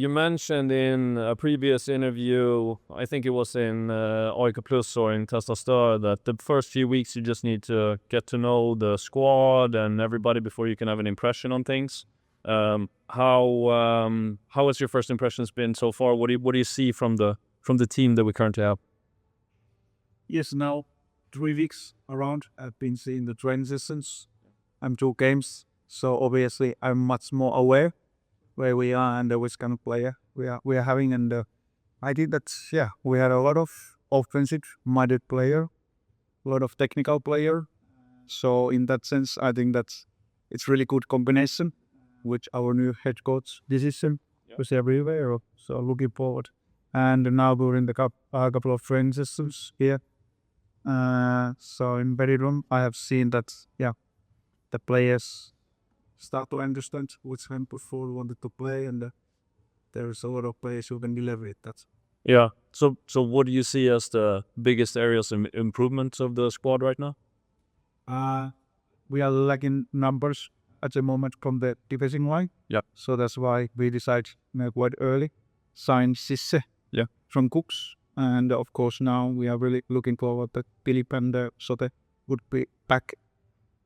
You mentioned in a previous interview, I think it was in AIK Plus or in Testa Stör, that the first few weeks you just need to get to know the squad and everybody before you can have an impression on things. How has your first impressions been so far? What do you see from the team that we currently have? Yes, now 3 weeks around, I've been seeing the training sessions. I'm 2 games, so obviously I'm much more aware where we are and which kind of player we are having. And I think that's, we had a lot of offensive-minded player, a lot of technical player. So in that sense, I think it's really good combination with our new head coach decision, José Riveiro. So looking forward. And now we're in the couple of training sessions here. So in Bedroom, I have seen that, the players start to understand which hand football wanted to play, and there's a lot of players who can deliver it. Yeah. So what do you see as the biggest areas of improvements of the squad right now? We are lacking numbers at the moment from the defensive line. Yeah. So that's why we decided quite early sign Cissé from Cooks. And of course now we are really looking forward that Philip and Sote would be back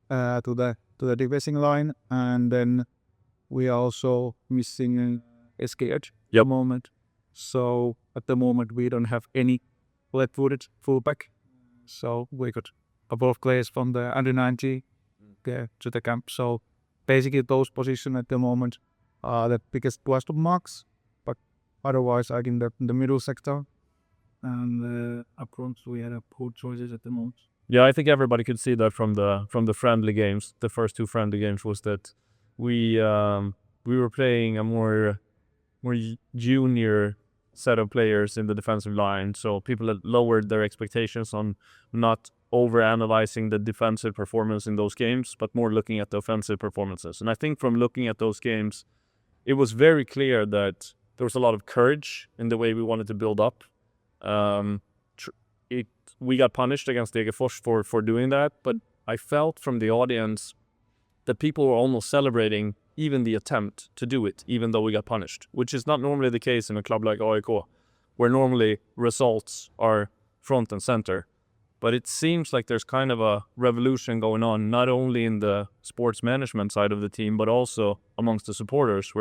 to the defensive line. And then we are also missing SKH at the moment. So at the moment we don't have any left-footed fullback. So we got a couple of players from the under 90 to the camp. So basically those positions at the moment are the biggest question marks. But otherwise I think that in the middle sector and up front we had poor choices at the moment. Yeah, I think everybody could see that from the friendly games. The first 2 friendly games was that we were playing a more junior set of players in the defensive line. So people had lowered their expectations on not over-analyzing the defensive performance in those games, but more looking at the offensive performances. And I think from looking at those games, it was very clear that there was a lot of courage in the way we wanted to build up. We got punished against Degerfors for doing that, but I felt from the audience that people were almost celebrating even the attempt to do it, even though we got punished, which is not normally the case in a club like AIK, where normally results are front and center. But it seems like there's kind of a revolution going on, not only in the sports management side of the team, but also amongst the supporters.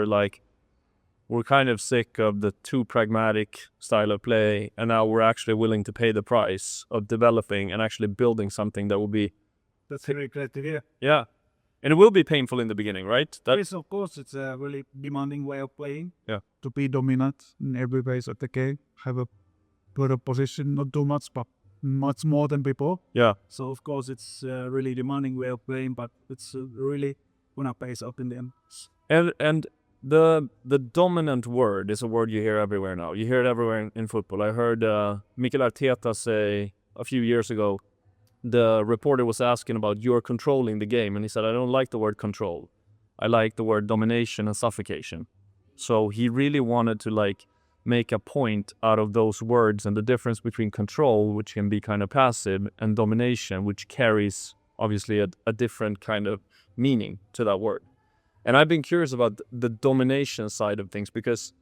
We're kind of sick of the too pragmatic style of play, and now we're actually willing to pay the price of developing and actually building something that will be... That's very great to hear. Yeah. And it will be painful in the beginning, right? Yes, of course, it's a really demanding way of playing. Yeah. To be dominant in every phase of the game, have a better position, not too much, but much more than before. Yeah. So of course it's a really demanding way of playing, but it's really gonna pay up in the end. And the dominant word is a word you hear everywhere now. You hear it everywhere in football. I heard Mikel Arteta say a few years ago, the reporter was asking about you're controlling the game, and he said, I don't like the word control. I like the word domination and suffocation. So he really wanted to make a point out of those words and the difference between control, which can be kind of passive, and domination, which carries obviously a different kind of meaning to that word. And I've been curious about the domination side of things, because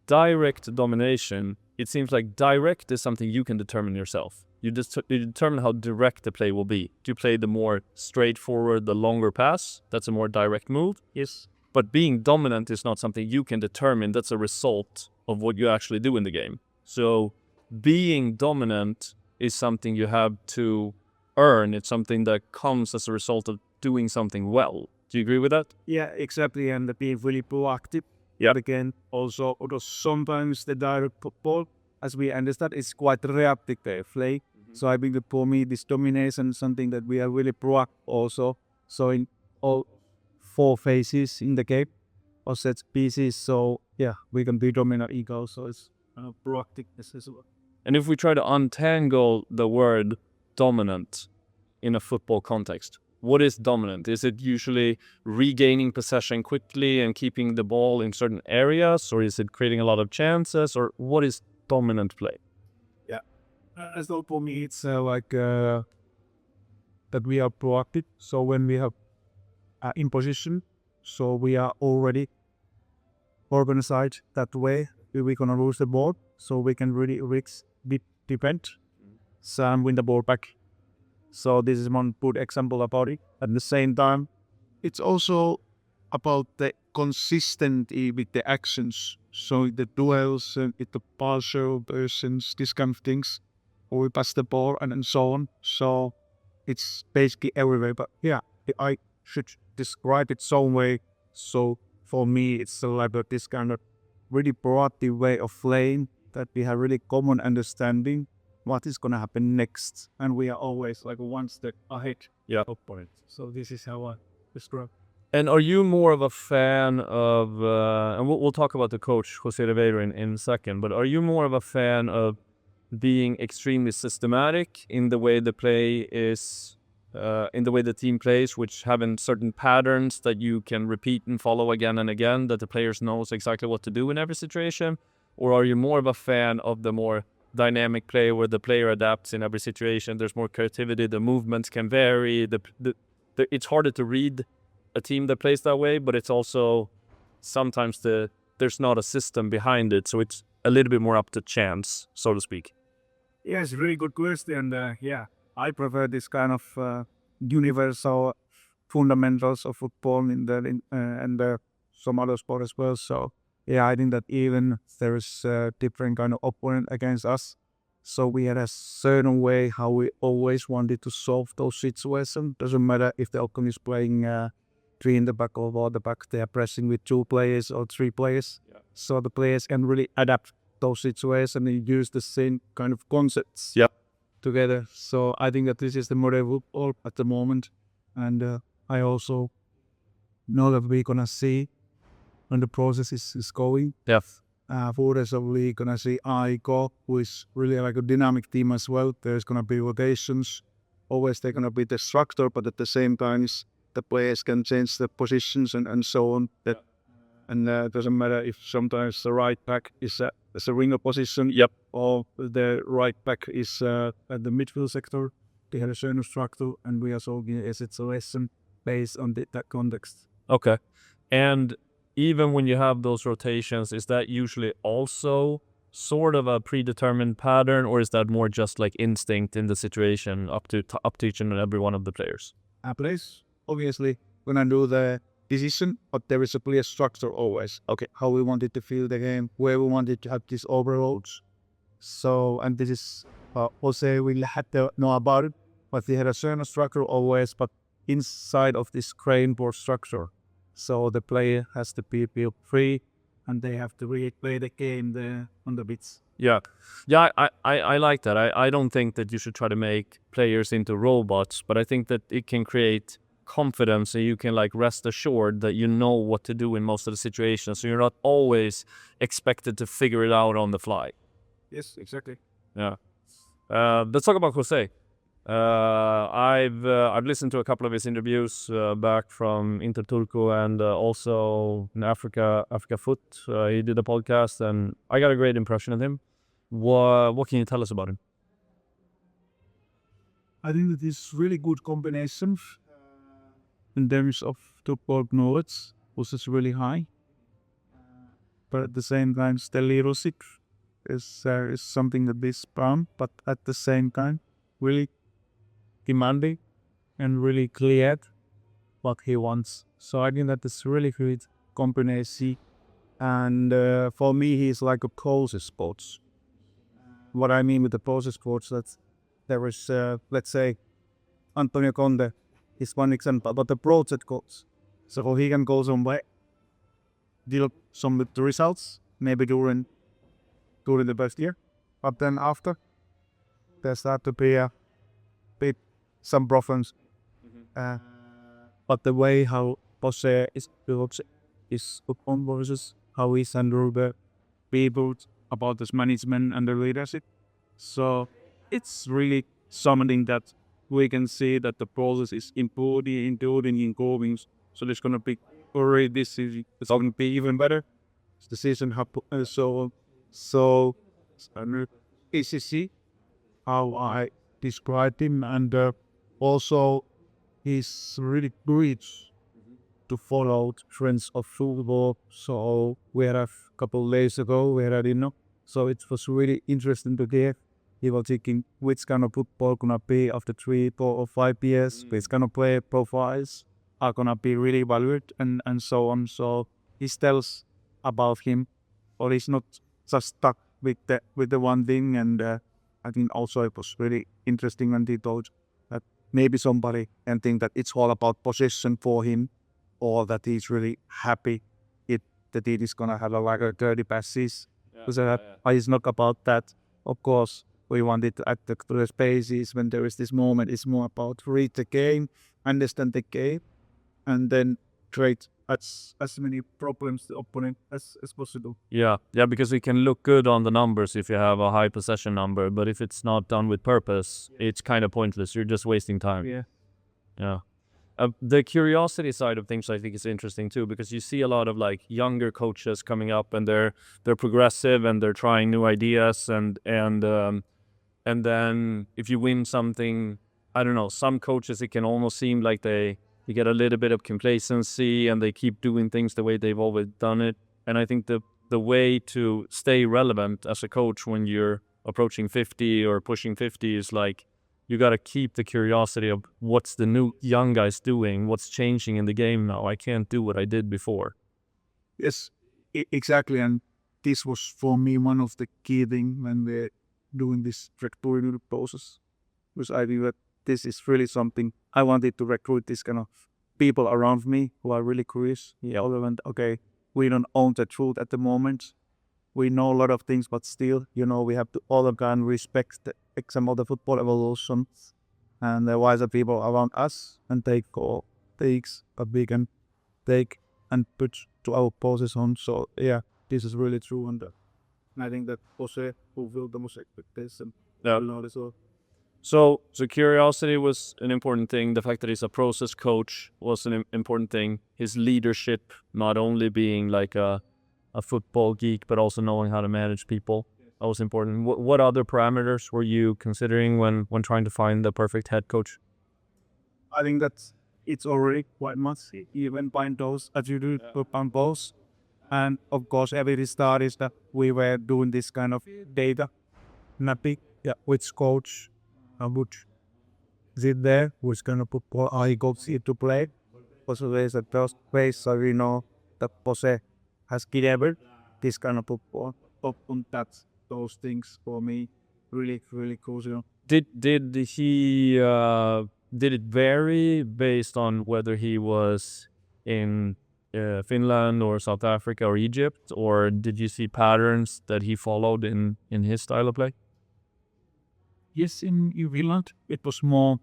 direct domination, it seems like direct is something you can determine yourself. You determine how direct the play will be. Do you play the more straightforward, the longer pass? That's a more direct move. Yes. But being dominant is not something you can determine. That's a result of what you actually do in the game. So being dominant is something you have to earn. It's something that comes as a result of doing something well. Do you agree with that? Yeah, exactly. And being really proactive. Yeah. But again, also sometimes the direct football, as we understand, is quite reactive play. So I think that for me, this domination is something that we are really proactive also. So in all 4 phases in the game, or set pieces, so we can be dominant ego. So it's proactiveness as well. And if we try to untangle the word dominant in a football context, what is dominant? Is it usually regaining possession quickly and keeping the ball in certain areas, or is it creating a lot of chances, or what is dominant play? Yeah, as though for me it's that we are proactive. So when we have in position, so we are already organized that way. We're gonna lose the ball, so we can really depend and win the ball back. So this is one good example about it. At the same time, it's also about the consistency with the actions. So the duels, with the partial persons, these kind of things, or we pass the ball and so on. So it's basically everywhere. But yeah, I should describe it some way. So for me, it's like this kind of really proactive way of playing that we have really common understanding what is going to happen next, and we are always like one step ahead of it. So this is how I describe. And are you more of a fan of, and we'll talk about the coach, José Riveiro, in a second, but are you more of a fan of being extremely systematic in the way the play is, in the way the team plays, which having certain patterns that you can repeat and follow again and again, that the players knows exactly what to do in every situation? Or are you more of a fan of the more dynamic play where the player adapts in every situation, there's more creativity, the movements can vary, it's harder to read a team that plays that way, but it's also sometimes there's not a system behind it, so it's a little bit more up to chance, so to speak. Yeah, it's a really good question. I prefer this kind of universal fundamentals of football and some other sport as well. So yeah, I think that even there is a different kind of opponent against us, so we had a certain way how we always wanted to solve those situations. Doesn't matter if the opponent is playing 3 in the back or 4 in the back, they are pressing with 2 players or 3 players. Yeah. So the players can really adapt those situations and use the same kind of concepts together. So I think that this is the modern football at the moment. And I also know that we're going to see when the process is going. Yes. For the rest of the league, gonna see Aiko, who is really like a dynamic team as well. There's gonna be rotations. Always they're gonna be the structure, but at the same time, the players can change the positions and so on. And it doesn't matter if sometimes the right back is a winger position, or the right back is at the midfield sector. They have a certain structure, and we are solving as it's a lesson based on that context. Okay. And even when you have those rotations, is that usually also sort of a predetermined pattern, or is that more just like instinct in the situation up to each and every one of the players? Players, obviously, when I do the decision, but there is a clear structure always. Okay, how we wanted to feel the game, where we wanted to have these overloads. So, and this is Jose will have to know about it, but they had a certain structure always, but inside of this crane board structure. So the player has to feel free, and they have to really play the game on the bits. Yeah, I like that. I don't think that you should try to make players into robots, but I think that it can create confidence, and you can like rest assured that you know what to do in most of the situations, so you're not always expected to figure it out on the fly. Yes, exactly. Yeah. Let's talk about Jose. I've listened to a couple of his interviews back from Inter Turku and also in Africa Foot. He did a podcast, and I got a great impression of him. What can you tell us about him? I think that is really good combination in terms of football knowledge, which is really high. But at the same time, the leadership is something that is fun, but at the same time, really demanding and really clear what he wants. So I think that is really great combination. And for me, he's like a process sports. What I mean with the process sports, that there is, let's say, Antonio Conte is one example, but the project goals. So he can go somewhere, deal some with the results, maybe during the best year, but then after, there start to be a bit some problems. But the way how Jose is built is upon versus how he handle the people about this management and the leadership. So it's really something that we can see that the process is improving. So there's gonna be already this season. It's gonna be even better. The season so ACC how I described him, and also he's really great to follow trends of football. So we had a couple of days ago, we had a dinner. So it was really interesting to hear. He was thinking which kind of football gonna be after 3, 4 or 5 years, which kind of player profiles are gonna be really valued and so on. So he tells about him, or he's not just stuck with the one thing. And I think also it was really interesting when he told that maybe somebody can think that it's all about position for him, or that he's really happy that it is gonna have like a 30 passes. Because it's not about that. Of course, we wanted to add the spaces when there is this moment. It's more about read the game, understand the game, and then create as many problems to the opponent as possible. Yeah, because it can look good on the numbers if you have a high possession number, but if it's not done with purpose, it's kind of pointless. You're just wasting time. Yeah. The curiosity side of things I think is interesting too, because you see a lot of like younger coaches coming up, and they're progressive and they're trying new ideas, and then if you win something, I don't know, some coaches, it can almost seem like you get a little bit of complacency and they keep doing things the way they've always done it. And I think the way to stay relevant as a coach when you're approaching 50 or pushing 50 is like, you got to keep the curiosity of what's the new young guys doing, what's changing in the game now. I can't do what I did before. Yes, exactly. And this was for me one of the key things when we're doing this recruiting process. Because I think that this is really something I wanted to recruit, this kind of people around me who are really curious. Other than, okay, we don't own the truth at the moment. We know a lot of things, but still, we have to all again respect some of the football evolution and the wiser people around us, and take all takes that we can take and put to our position. So yeah, this is really true, and I think that José fulfilled the most expectation. So curiosity was an important thing. The fact that he's a process coach was an important thing. His leadership, not only being like a football geek, but also knowing how to manage people. That was important. What other parameters were you considering when trying to find the perfect head coach? I think that it's already quite much. Even find those as you do on both. And of course, every start is that we were doing this kind of data mapping. Which coach would sit there, which kind of football are he going to play. Also, there's a first place, so we know that Jose has delivered this kind of football. On that, those things for me really, really crucial. Did he did it vary based on whether he was in Finland or South Africa or Egypt, or did you see patterns that he followed in his style of play? Yes, in Finland it was more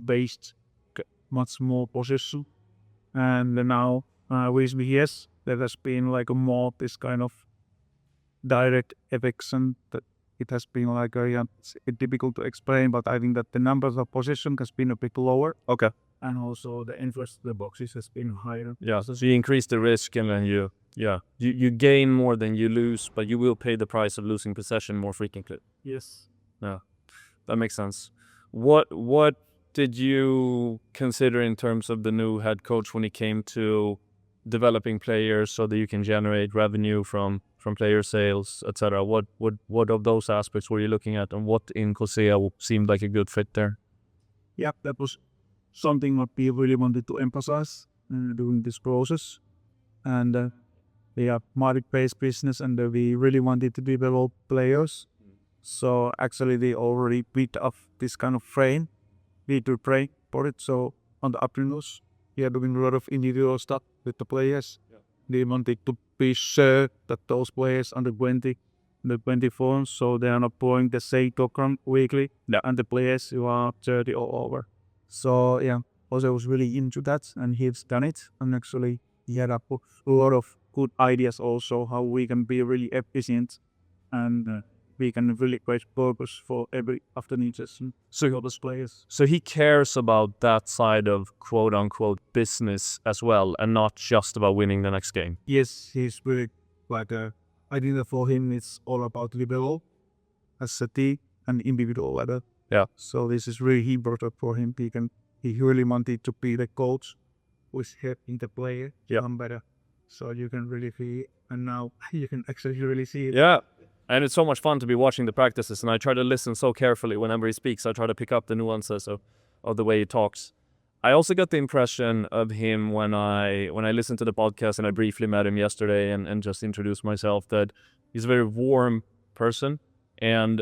based, much more possession, and now with yes, there has been like a more this kind of direct affection that it has been like it's difficult to explain, but I think that the numbers of possession has been a bit lower. Okay. And also the interest in the boxes has been higher. Yeah, so you increase the risk, and then you gain more than you lose, but you will pay the price of losing possession more frequently. Yes. Yeah, that makes sense. What did you consider in terms of the new head coach when it came to developing players so that you can generate revenue from player sales, etc.? What of those aspects were you looking at, and what in José seemed like a good fit there? Yeah, that was something what we really wanted to emphasize during this process. And we are market-based business, and we really wanted to develop players. So actually they already beat up this kind of frame. We need to pray for it. So on the afternoons, we are doing a lot of individual stuff with the players. They wanted to be sure that those players under 20, the 24, so they are not pouring the same program weekly, and the players who are 30 or over. So yeah, Jose was really into that, and he's done it. And actually, he had a lot of good ideas also how we can be really efficient, and we can really create purpose for every afternoon session. So those players. So he cares about that side of quote unquote business as well, and not just about winning the next game. Yes, he's really like I think that for him it's all about level as a team and individual level. Yeah. So this is really he brought up for him. He really wanted to be the coach who's helping the player Yeah. become better. So you can really feel, and now you can actually really see it. Yeah. And it's so much fun to be watching the practices, and I try to listen so carefully whenever he speaks. I try to pick up the nuances of the way he talks. I also got the impression of him when I listened to the podcast, and I briefly met him yesterday and just introduced myself, that he's a very warm person. And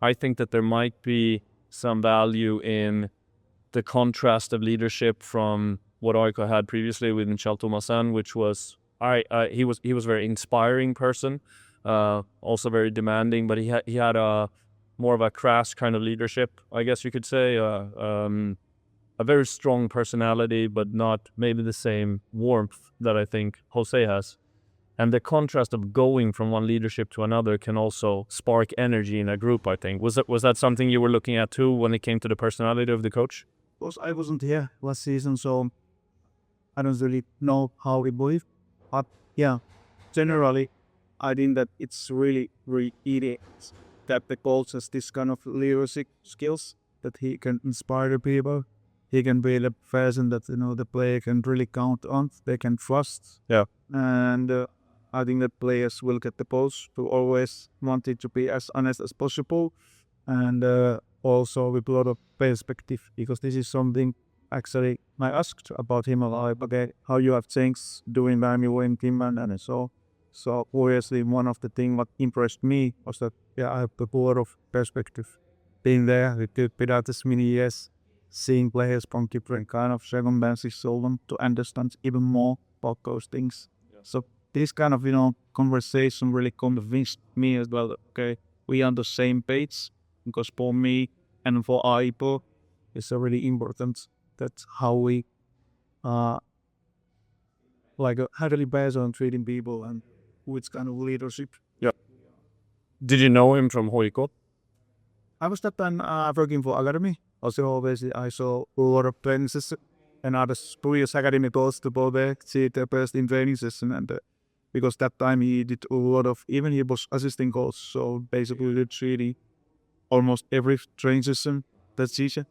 I think that there might be some value in the contrast of leadership from what Oiko had previously with Michel Thomasen, which was he was a very inspiring person, also very demanding, but he had a more of a crass kind of leadership, I guess you could say, a very strong personality, but not maybe the same warmth that I think Jose has. And the contrast of going from one leadership to another can also spark energy in a group, I think. Was that something you were looking at too when it came to the personality of the coach? Of course, I wasn't here last season, so I don't really know how he believe. But yeah, generally, I think that it's really, really easy that the coach has this kind of leadership skills, that he can inspire the people. He can be the person that the player can really count on. They can trust. Yeah. And I think that players will get the post to always want it to be as honest as possible, and also with a lot of perspective, because this is something actually I asked about him a lot. Okay, how you have changed doing Värvningen and so. So obviously one of the things what impressed me was that I have a lot of perspective. Being there with the Pirates many years, seeing players from different kind of circumstances, so them to understand even more about those things. Yeah. So this kind of conversation really convinced me as well. Okay, we are on the same page, because for me and for Aipo, it's really important that how we heavily based on treating people and which kind of leadership. Yeah. Did you know him from Hoiko? I was that time working for Academy. Also, obviously, I saw a lot of training sessions, and I was previous Academy goals to go there, see the best in training session, and because that time he did a lot of, even he was assisting goals, so basically we did really almost every training session that season.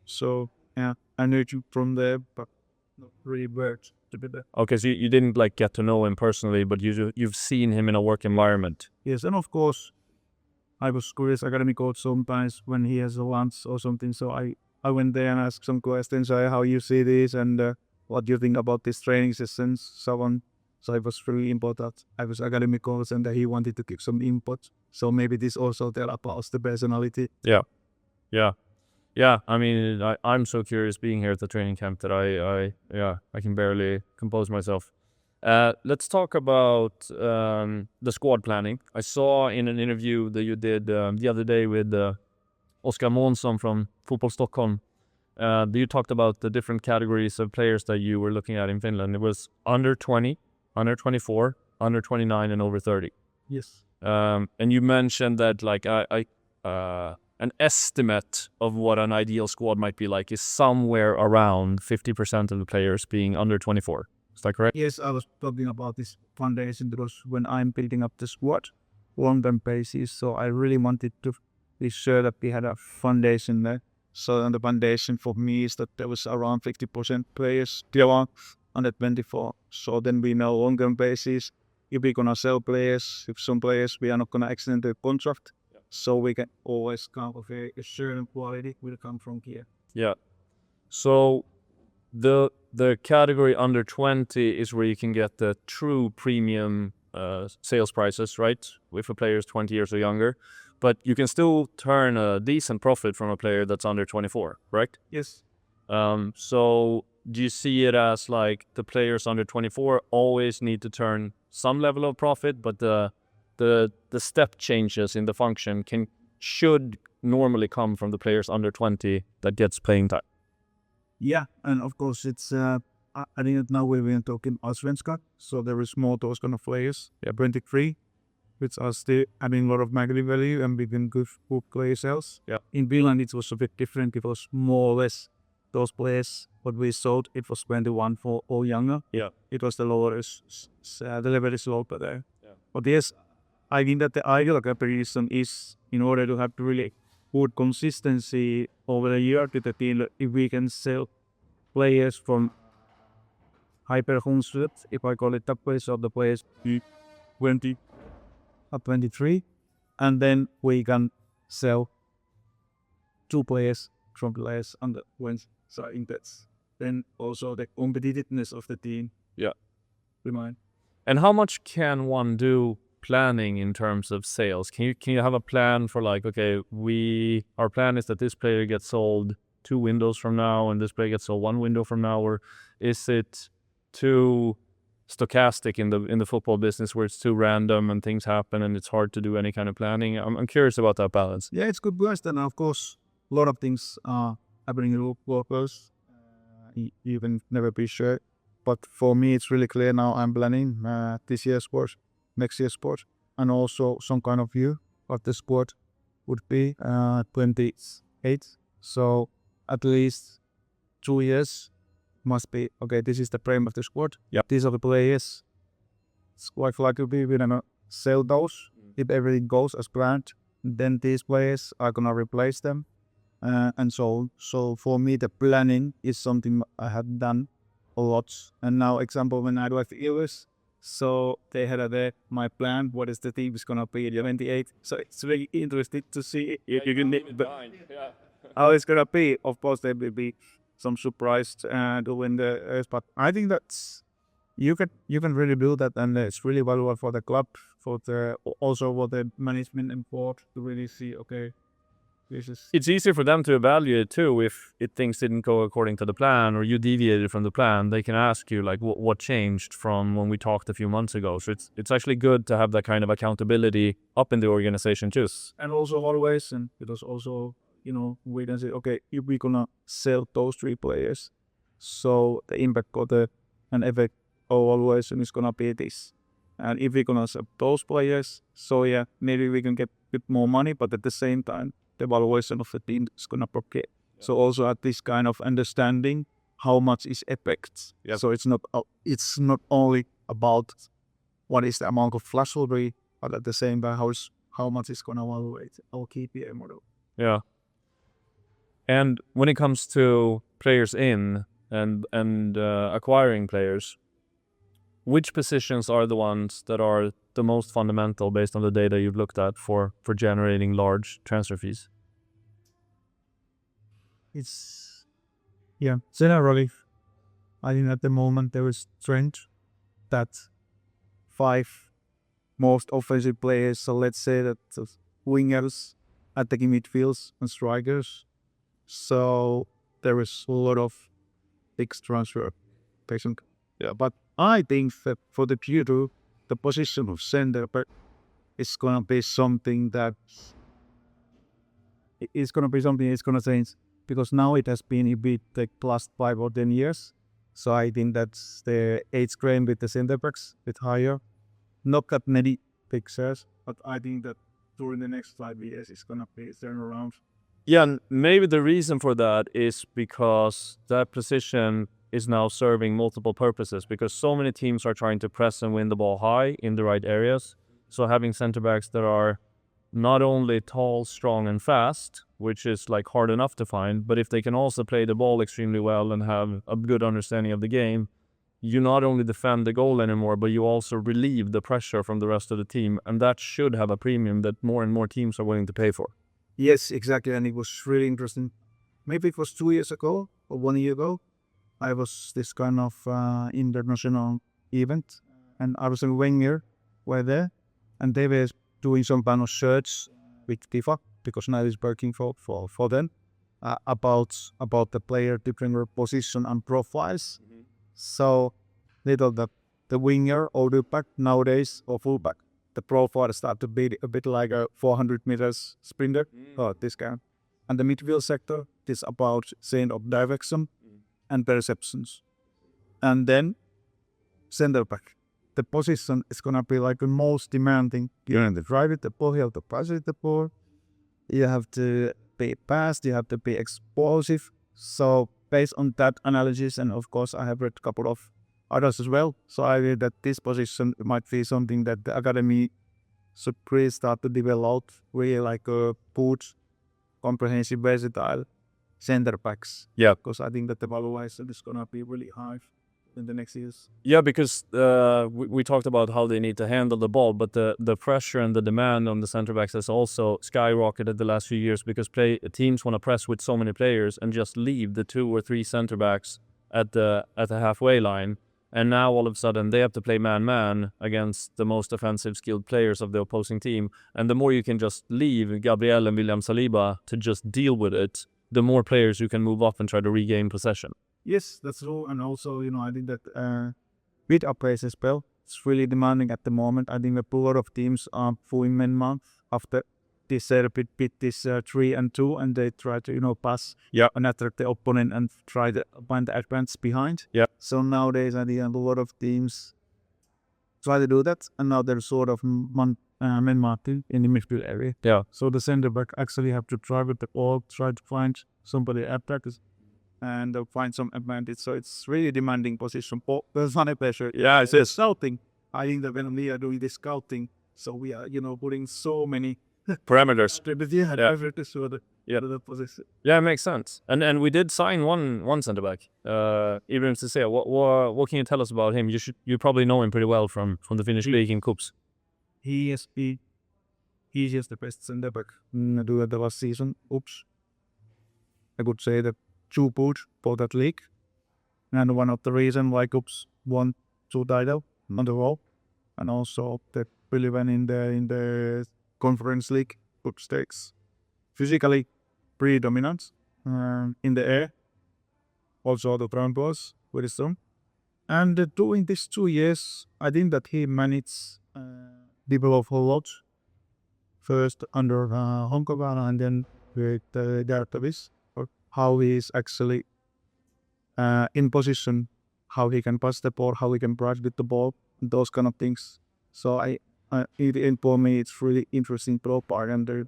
So yeah, I knew you from there, but not really worked to be there. Okay, so you didn't get to know him personally, but you've seen him in a work environment. Yes, and of course, I was curious academy coach sometimes when he has a lunch or something. So I went there and asked some questions, how you see this and what do you think about these training sessions, so on. So it was really important. I was academy coach and he wanted to give some input. So maybe this also tell about the personality. Yeah. I mean, I'm so curious being here at the training camp that I can barely compose myself. Let's talk about the squad planning. I saw in an interview that you did the other day with Oskar Månsson from Fotboll Stockholm. You talked about the different categories of players that you were looking at in Finland. It was under 20, under 24, under 29, and over 30. Yes. And you mentioned that an estimate of what an ideal squad might be like is somewhere around 50% of the players being under 24. Is that correct? Yes, I was talking about this foundation because when I'm building up the squad, long-term basis, so I really wanted to be sure that we had a foundation there. So the foundation for me is that there was around 50% players still under 24. So then we know long-term basis, if we're going to sell players, if some players we are not going to extend the contract, so we can always come with a certain quality will come from here. Yeah. So the category under 20 is where you can get the true premium sales prices, right? If a player is 20 years or younger. But you can still turn a decent profit from a player that's under 24, correct? Yes. So do you see it as like the players under 24 always need to turn some level of profit, but the step changes in the function should normally come from the players under 20 that gets playing time? Yeah, and of course it's I think that now we're talking Allsvenskan, so there is more those kind of players. 23, which are still having a lot of marketing value and within good player sales. Yeah. In Finland it was a bit different because more or less those players what we sold, it was 21 or younger. Yeah. It was the lowest, the level is lower there. Yeah. But yes, I think that the ideal comparison is in order to have really good consistency over the year to the team, if we can sell players from hyperconstruct, if I call it that way, so the players be 20 or 23, and then we can sell 2 players from players on the ones. So I think that's then also the competitiveness of the team. Yeah. Remind. And how much can one do planning in terms of sales? Can you have a plan for like, okay, our plan is that this player gets sold 2 windows from now and this player gets sold 1 window from now, or is it too stochastic in the football business where it's too random and things happen and it's hard to do any kind of planning? I'm curious about that balance. Yeah, it's good question. Of course, a lot of things are happening in workers. You can never be sure. But for me, it's really clear now. I'm planning this year's sport, next year's sport, and also some kind of view of the sport would be 28. So at least 2 years must be, okay, this is the frame of the squad. Yep. These are the players. It's quite likely we're gonna sell those if everything goes as planned. Then these players are gonna replace them, and so on. So for me, the planning is something I have done a lot. And now, example, when I left Ilves, so they had my plan. What is the team is gonna be in 28? So it's really interesting to see if you can how it's gonna be. Of course, there will be some surprise to win the but I think that's you can really do that, and it's really valuable for the club, for the management and board to really see, okay, this is. It's easier for them to evaluate too if things didn't go according to the plan or you deviated from the plan. They can ask you like what changed from when we talked a few months ago. So it's actually good to have that kind of accountability up in the organization too. And also always, and it was also, we can say, okay, if we're gonna sell those 3 players, so the impact of and effect of evaluation is gonna be this. And if we're gonna sell those players, so yeah, maybe we can get a bit more money, but at the same time, the evaluation of the team is gonna propagate. Yeah. So also at this kind of understanding how much is effects. Yep. So it's not only about what is the amount of flash salary, but at the same time how much is gonna evaluate our KPI model. Yeah. And when it comes to players in and acquiring players, which positions are the ones that are the most fundamental based on the data you've looked at for generating large transfer fees? It's, generally, I think at the moment there is trend that 5 most offensive players, so let's say that wingers, attacking midfields and strikers. So there is a lot of big transfer patient. Yeah, but I think that for the future, the position of center back is gonna be something that it's gonna change, because now it has been a bit like last 5 or 10 years. So I think that's the age grade with the center backs a bit higher. Not that many big shares, but I think that during the next 5 years it's gonna be a turnaround. Yeah, and maybe the reason for that is because that position is now serving multiple purposes, because so many teams are trying to press and win the ball high in the right areas. So having center backs that are not only tall, strong, and fast, which is like hard enough to find, but if they can also play the ball extremely well and have a good understanding of the game, you not only defend the goal anymore, but you also relieve the pressure from the rest of the team, and that should have a premium that more and more teams are willing to pay for. Yes, exactly, and it was really interesting. Maybe it was 2 years ago or 1 year ago. I was this kind of international event, and Arsene Wenger were there, and they were doing some kind of search with FIFA, because now it's working for them, about the player different position and profiles. Mm-hmm. So they thought that the winger or the back nowadays or fullback, the profile start to be a bit like a 400 meters sprinter, this kind. And the midfield sector is about saying of direction and perceptions. And then center back, the position is gonna be like the most demanding. You have to drive it the ball, you have to pass it the ball, you have to be fast, you have to be explosive. So based on that analysis, and of course I have read a couple of others as well, so I read that this position might be something that the academy should really start to develop, really like a good, comprehensive, versatile center backs. Yeah. Because I think that the valuation is gonna be really high. in the next years. Yeah, because we talked about how they need to handle the ball, but the pressure and the demand on the center backs has also skyrocketed the last few years because teams want to press with so many players and just leave the 2 or 3 center backs at the halfway line. And now all of a sudden they have to play man-man against the most offensive skilled players of the opposing team. And the more you can just leave Gabriel and William Saliba to just deal with it, the more players you can move up and try to regain possession. Yes, that's true. And also, I think that with our pace as well, it's really demanding at the moment. I think that a lot of teams are fulling man after this bit this 3-2, and they try to pass and attract the opponent and try to find the advance behind. Yeah. So nowadays, I think a lot of teams try to do that, and now they're sort of man marking in the midfield area. Yeah. So the center back actually have to try with the ball, try to find somebody at practice and find some advantage. So it's really demanding position. There's not a pressure. Yeah, it's Scouting. I think that when we are doing this scouting, so we are, putting so many parameters. The position. Yeah, it makes sense. And we did sign one center back, Ibrahim Cissé. What can you tell us about him? You probably know him pretty well from the Finnish league in cups. He's just the best center back during the last season. I could say that 2 boots for that league, and one of the reasons why Cups won 2 titles on the row, and also that really went in the Conference League good stakes. Physically pretty dominant in the air. Also the ground was very strong. And during these 2 years, I think that he managed develop a lot. First under Honkovana and then with Dartavis. How he is actually in position, how he can pass the ball, how he can brush with the ball, those kind of things. So for me, it's really interesting profile, and there's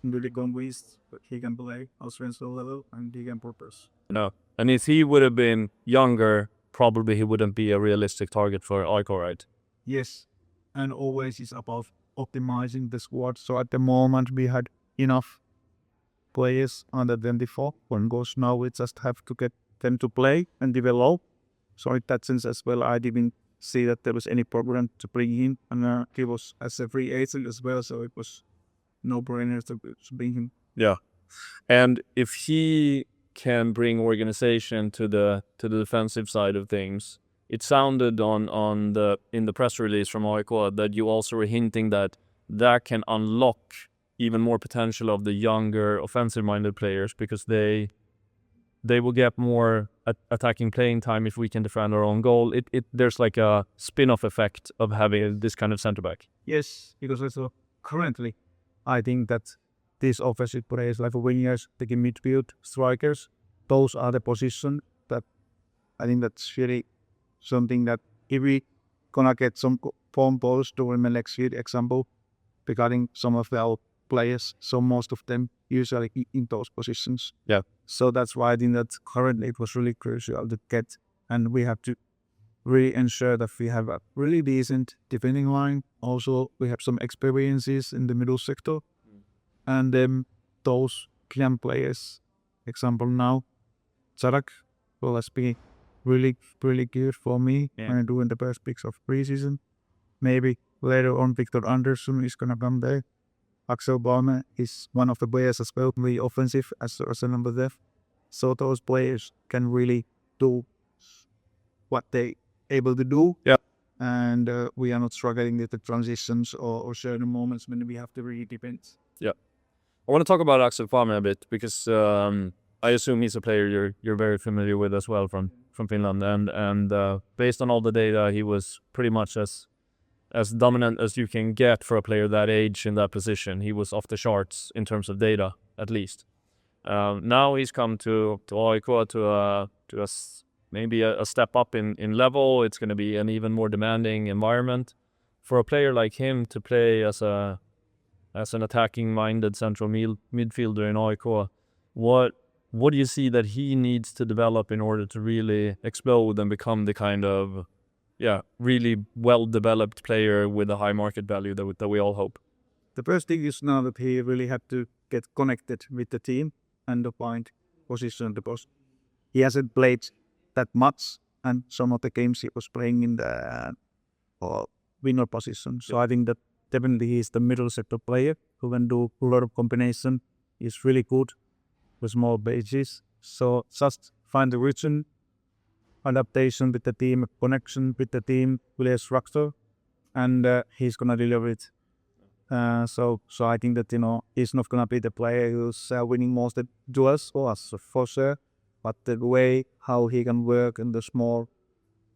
really convinced that he can play Austrian level and he can purpose. No, and if he would have been younger, probably he wouldn't be a realistic target for Aiko, right? Yes, and always it's about optimizing the squad. So at the moment we had enough players under 24. One goes now, we just have to get them to play and develop. So in that sense as well, I didn't see that there was any problem to bring him, and he was as a free agent as well, so it was no-brainer to bring him. Yeah, and if he can bring organization to the defensive side of things, it sounded in the press release from AIK that you also were hinting that can unlock even more potential of the younger offensive-minded players, because they will get more attacking playing time if we can defend our own goal. There's like a spin-off effect of having this kind of center back. Yes, because also currently, I think that these offensive players like wingers, taking midfield, strikers, those are the positions that I think that's really something that if we gonna get some phone balls during the next year, example, regarding some of our players, so most of them usually in those positions. Yeah. So that's why I think that currently it was really crucial to get, and we have to really ensure that we have a really decent defending line. Also, we have some experiences in the middle sector, and those young players, example now, Charak will be really good for me when doing the first picks of preseason. Maybe later on Victor Andersson is gonna come there. Axel Baume is one of the players as well, really offensive as a number left. So those players can really do what they able to do. Yeah. And we are not struggling with the transitions or certain moments when we have to really depend. Yeah. I want to talk about Axel Baume a bit, because I assume he's a player you're very familiar with as well from Finland, and based on all the data, he was pretty much as dominant as you can get for a player that age in that position. He was off the charts in terms of data, at least. Now he's come to AIK to maybe a step up in level. It's going to be an even more demanding environment for a player like him to play as an attacking-minded central midfielder in AIK. What do you see that he needs to develop in order to really explode and become the kind of really well-developed player with a high market value that we all hope? The first thing is now that he really had to get connected with the team and to find position, because he hasn't played that much and some of the games he was playing in the winner position. So I think that definitely he's the middle sector player who can do a lot of combination. He's really good with small bases. So just find the rhythm, adaptation with the team, connection with the team, player structure, and he's gonna deliver it. So I think that he's not gonna be the player who's winning most of the duels for us for sure, but the way how he can work in the small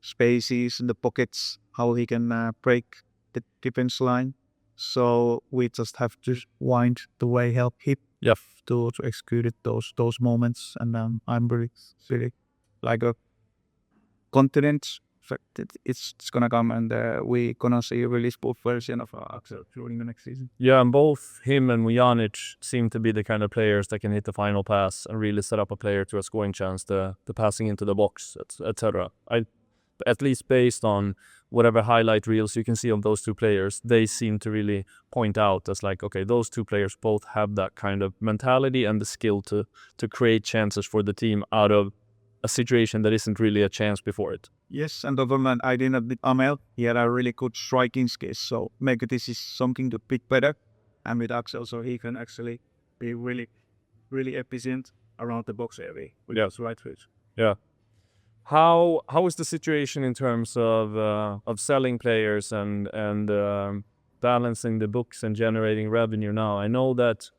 spaces in the pockets, how he can break the defense line. So we just have to wind the way help him to execute it, those moments, and I'm really like a confident fact that it's gonna come, and we gonna see a really sport version of Axel during the next season. Yeah, and both him and Mujanic seem to be the kind of players that can hit the final pass and really set up a player to a scoring chance, the passing into the box, etc. At least based on whatever highlight reels you can see of those two players, they seem to really point out as like, okay, those two players both have that kind of mentality and the skill to create chances for the team out of a situation that isn't really a chance before it. Yes, and other than I didn't with Amel, he had a really good striking skills, so maybe this is something to pick better, and with Axel, so he can actually be really, really efficient around the box area with his right foot. Yeah. How is the situation in terms of selling players and balancing the books and generating revenue now? I know that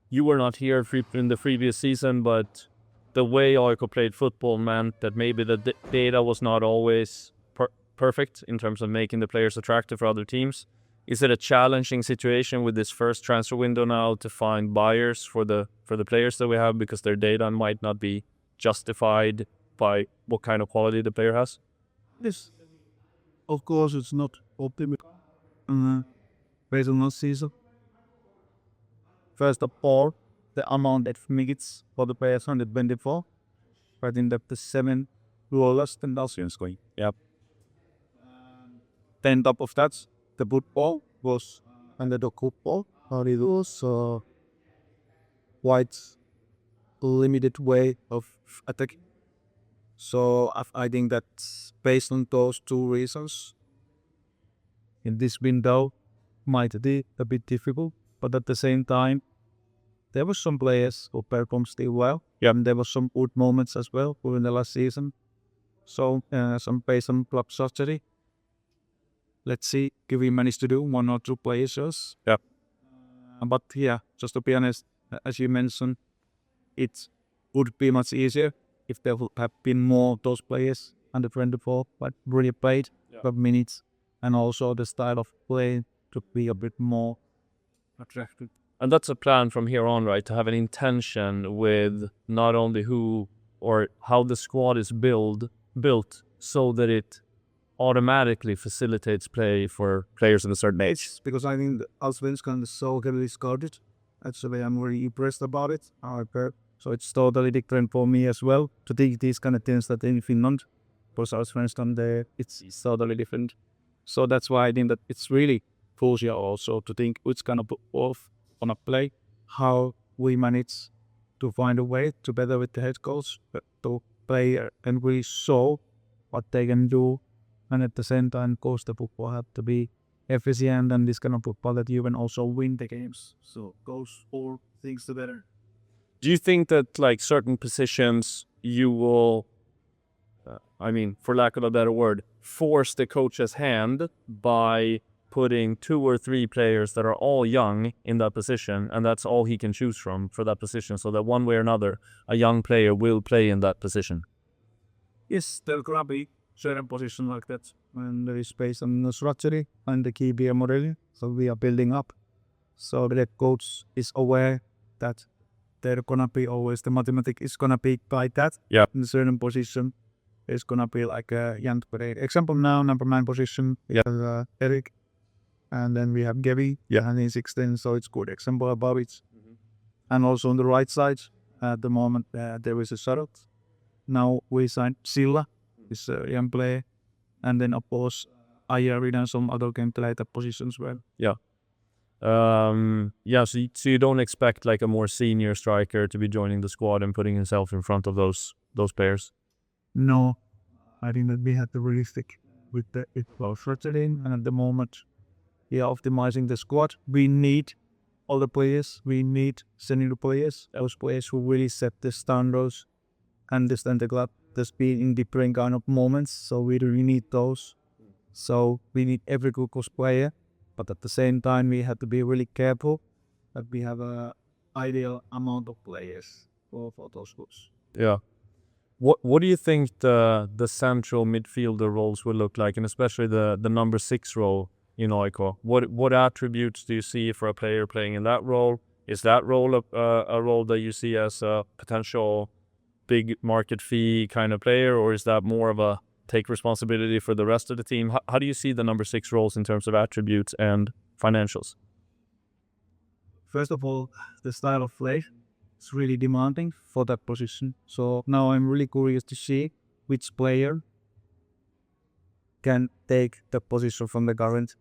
you were not here in the previous season, but the way AIK played football meant that maybe the data was not always perfect in terms of making the players attractive for other teams. Is it a challenging situation with this first transfer window now to find buyers for the players that we have, because their data might not be justified by what kind of quality the player has? Yes, of course, it's not optimal based on last season. First of all, the amount of minutes for the players 124, but in the 7 less than last year's going. Yep. Then top of that, the football was under the football, but it was quite limited way of attacking. So I think that based on those two reasons, in this window might be a bit difficult, but at the same time, there were some players who performed still well. Yeah. And there were some good moments as well during the last season. So some based on club strategy. Let's see if we manage to do 1 or 2 players. Yeah. But yeah, just to be honest, as you mentioned, it would be much easier if there would have been more of those players under 24, but really played for minutes, and also the style of play to be a bit more attractive. And that's a plan from here on, right? To have an intention with not only who or how the squad is built so that it automatically facilitates play for players of a certain age. Because I think Allsvenskan is so heavily scouted. Actually, I'm really impressed about it. So it's totally different for me as well to think these kind of things that in Finland, for Allsvenskan, it's totally different. So that's why I think that it's really crucial also to think which kind of off on a play, how we manage to find a way together with the head coach to play and really show what they can do, and at the same time, coach the football have to be efficient and this kind of football that you can also win the games. So goes all things together. Do you think that like certain positions you will, for lack of a better word, force the coach's hand by putting 2 or 3 players that are all young in that position, and that's all he can choose from for that position, so that one way or another, a young player will play in that position? Yes, there could be certain positions like that, and there is based on the strategy and the key beer model. So we are building up. So the coach is aware that there gonna be always the mathematics is gonna be like that. Yeah. In a certain position, it's gonna be like a young player. Example now, number 9 position, we have Eric. And then we have Gaby, and he's 16, so it's good example about it. Mm-hmm. And also on the right side, at the moment, there is a Charlotte. Now we signed Silla, is a young player. And then, of course, Ayari and some other can play that position as well. Yeah. So you don't expect like a more senior striker to be joining the squad and putting himself in front of those players? No, I think that we have to really stick with our strategy. And at the moment, we are optimizing the squad. We need all the players. We need senior players. Those players who really set the standards, understand the club, the speed in different kind of moments. So we really need those. So we need every good player. But at the same time, we have to be really careful that we have a ideal amount of players for those groups. Yeah. What do you think the central midfielder roles will look like, and especially the number 6 role in Oiko? What attributes do you see for a player playing in that role? Is that role a role that you see as a potential big market fee kind of player, or is that more of a take responsibility for the rest of the team? How do you see the number 6 roles in terms of attributes and financials? First of all, the style of play is really demanding for that position. So now I'm really curious to see which player can take the position from the current.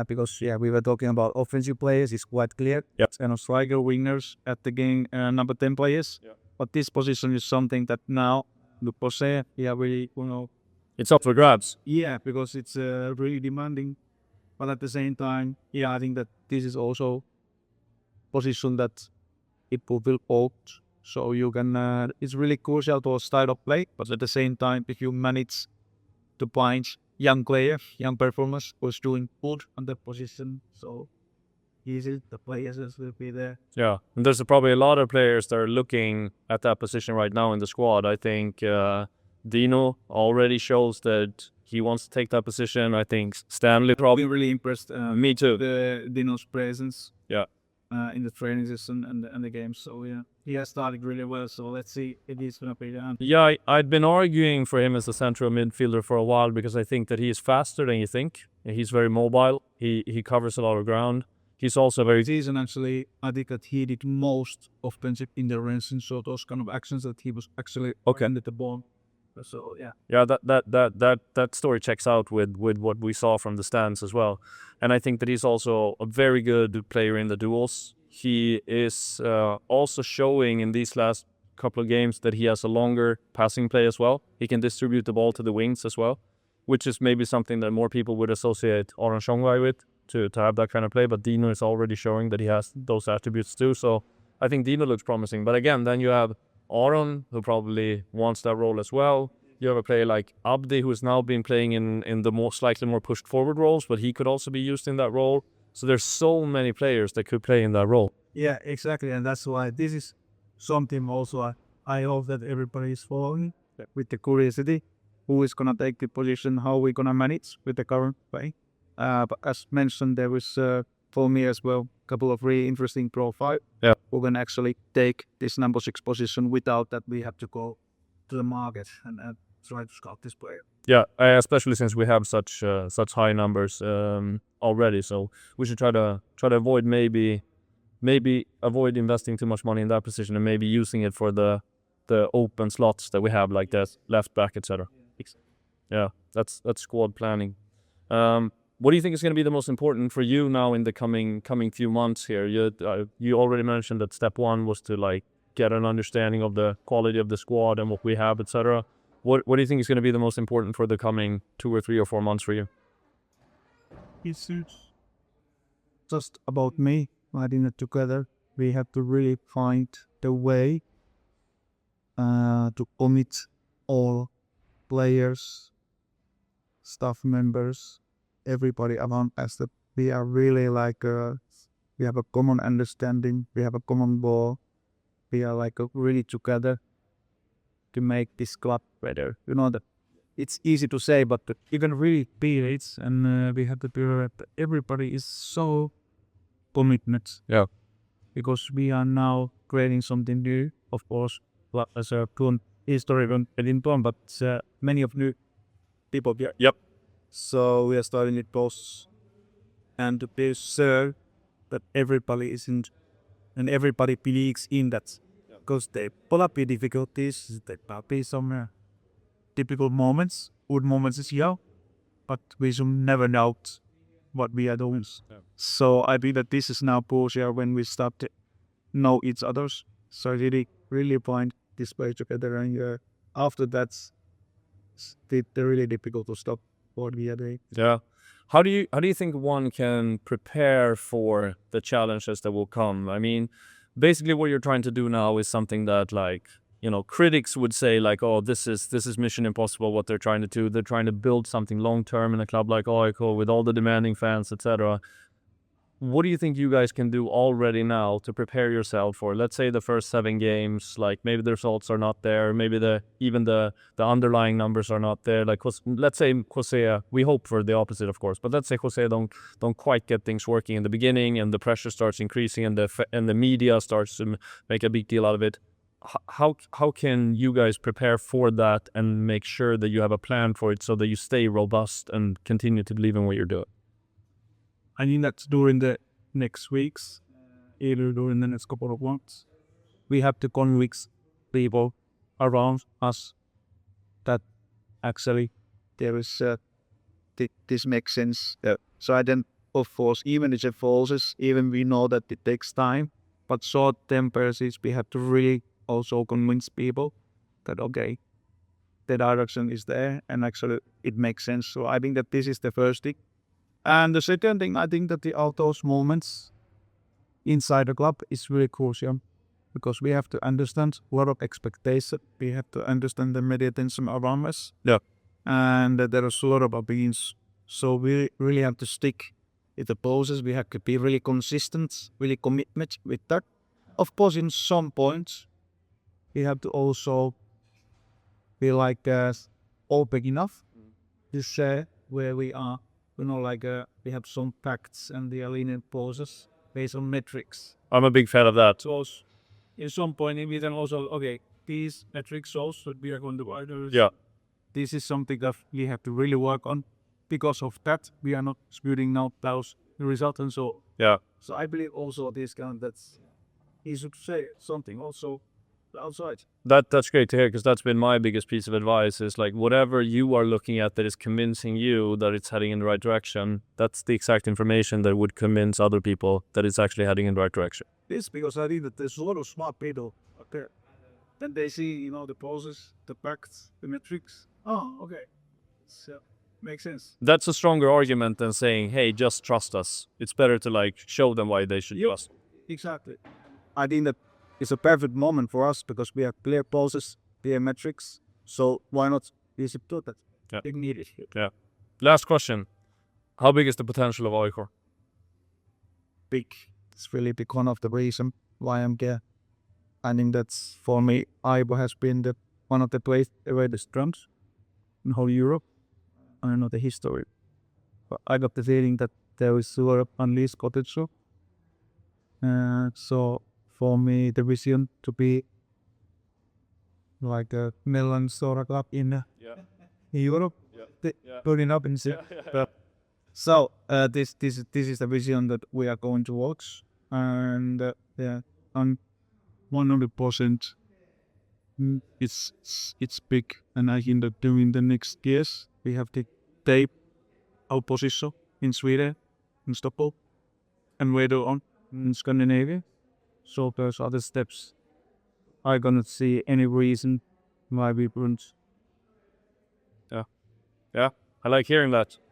Because we were talking about offensive players. It's quite clear. Yep. And a striker, wingers, at the game, number 10 players. Yep. But this position is something that now the José, really, It's up for grabs. yeah, because it's really demanding. But at the same time, I think that this is also position that people will opt. So you can, it's really crucial to a style of play. But at the same time, if you manage to find young player, young performers who's doing good on that position, so easy, the players will be there. Yeah, and there's probably a lot of players that are looking at that position right now in the squad. I think Dino already shows that he wants to take that position. I think Stanley I've probably. been really impressed. Me too. The Dino's presence. Yeah. In the training session and the game. So he has started really well. So let's see if he's gonna be done. Yeah, I'd been arguing for him as a central midfielder for a while because I think that he's faster than you think. He's very mobile. He covers a lot of ground. He's also very. This season actually, I think that he did most offensive interventions. So those kind of actions that he was actually under the ball. So yeah. Yeah, that story checks out with what we saw from the stands as well. And I think that he's also a very good player in the duels. He is also showing in these last couple of games that he has a longer passing play as well. He can distribute the ball to the wings as well, which is maybe something that more people would associate Aron Shongwai with, to have that kind of play. But Dino is already showing that he has those attributes too. So I think Dino looks promising. But again, then you have Aron, who probably wants that role as well. You have a player like Abdi, who has now been playing in the slightly more pushed forward roles, but he could also be used in that role. So there's so many players that could play in that role. Yeah, exactly. And that's why this is something also I hope that everybody is following with the curiosity. Who is going to take the position, how we're going to manage with the current play. But as mentioned, there was, for me as well, a couple of really interesting profiles. Yeah. Who can actually take this number 6 position without that we have to go to the market and try to scout this player. Yeah, especially since we have such high numbers already. So we should try to avoid maybe avoid investing too much money in that position and maybe using it for the open slots that we have, like that left back, etc. Yeah, that's squad planning. What do you think is going to be the most important for you now in the coming few months here? You already mentioned that step 1 was to get an understanding of the quality of the squad and what we have, etc. What do you think is going to be the most important for the coming 2 or 3 or 4 months for you? It's just about me. I think that together we have to really find the way to commit all players, staff members, everybody around us, that we are really we have a common understanding, we have a common goal, we are really together to make this club better. That it's easy to say, but you can really feel it, and we have to feel that everybody is so committed. Yeah. Because we are now creating something new, of course, as a history but many of new people here. Yep. So we are starting it both, and to be sure that everybody isn't, and everybody believes in that. Because there will be difficulties, there will be some typical moments, good moments is here, but we should never doubt what we are doing. Yeah. So I think that this is now crucial when we start to know each others. So really find this way together, and after that, They're really difficult to stop what we are doing. Yeah. How do you think one can prepare for the challenges that will come? I mean, basically what you're trying to do now is something that, like, you know, critics would say like, oh, this is mission impossible what they're trying to do. They're trying to build something long term in a club like AIK with all the demanding fans, etc. What do you think you guys can do already now to prepare yourself for, let's say, the first 7 games? Like, maybe the results are not there, maybe even the underlying numbers are not there. Like, let's say José, we hope for the opposite, of course, but let's say José don't quite get things working in the beginning, and the pressure starts increasing, and the media starts to make a big deal out of it. How can you guys prepare for that and make sure that you have a plan for it so that you stay robust and continue to believe in what you're doing? I think that's during the next weeks, either during the next couple of months, we have to convince people around us that actually there is this makes sense. So I then, of course, even if it falls, even we know that it takes time, but short-term basis, we have to really also convince people that, okay, the direction is there and actually it makes sense. So I think that this is the first thing. And the second thing, I think that all those moments inside the club is really crucial, because we have to understand a lot of expectation. We have to understand the media attention around us. Yeah. And there is a lot of opinions. So we really have to stick with the process. We have to be really consistent, really committed with that. Of course, in some points, we have to also be like open enough to share where we are. You know, like we have some facts and the linear process based on metrics. I'm a big fan of that. So in some point, we can also, okay, these metrics shows that we are going to order. Yeah. This is something that we have to really work on. Because of that, we are not spewing now those results and so. Yeah. So I believe also this kind that's he should say something also outside. That's great to hear, because that's been my biggest piece of advice is like, whatever you are looking at that is convincing you that it's heading in the right direction, that's the exact information that would convince other people that it's actually heading in the right direction. This because I think that there's a lot of smart people out there. Then they see, you know, the process, the facts, the metrics. Oh, okay. So makes sense. That's a stronger argument than saying, hey, just trust us. It's better to like show them why they should trust. Exactly. I think that it's a perfect moment for us because we have clear process, clear metrics. So why not use it to that? Yeah. If needed. Yeah. Last question. How big is the potential of AIK? Big. It's really big one of the reason why I'm here. I think that's, for me, AIK has been one of the greatest drums in whole Europe. I don't know the history, but I got the feeling that there is a lot of unleashed potential. So for me, the vision to be like a Milan sort of club in Europe, putting up in So this is the vision that we are going towards, and I'm 100%. It's big, and I think that during the next years we have to take our position in Sweden, in Stockholm, and later on in Scandinavia. So there's other steps. I cannot see any reason why we wouldn't. Yeah, I like hearing that.